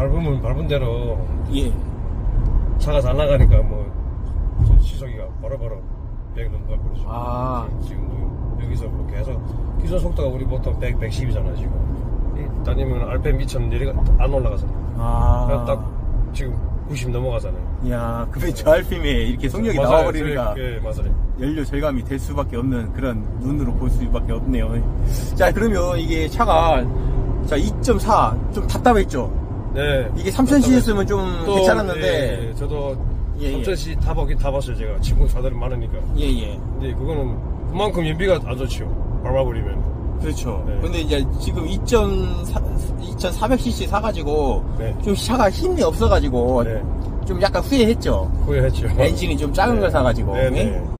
밟으면 밟은 대로 예. 차가 잘 나가니까 뭐 시속이가 바로바로 100 넘어가 버리죠. 아. 지금 뭐 여기서 뭐 계속 기존 속도가 우리 보통 100, 110이잖아 지금. 다니면 RPM 2000 안 올라가잖아. 아. 딱 지금 90 넘어가잖아요. 이야, 그게 저 RPM에 이렇게 속력이 나와버리니까 예, 맞아요. 연료 절감이 될 수밖에 없는 그런 눈으로 볼 수밖에 없네요. 자, 그러면 이게 차가 자 2.4 좀 답답했죠? 네. 이게 3000cc였으면 좀 또, 괜찮았는데. 예, 저도 예, 3000cc 타보긴 타봤어요. 제가 친구 차들이 많으니까. 예예. 근데 그거는 그만큼 연비가 안 좋죠. 밟아버리면. 그렇죠. 네. 근데 이제 지금 2400cc 사가지고 네. 좀 차가 힘이 없어가지고 네. 좀 약간 후회했죠. 후회했죠. 엔진이 좀 작은 네. 걸 사가지고. 네, 예? 네.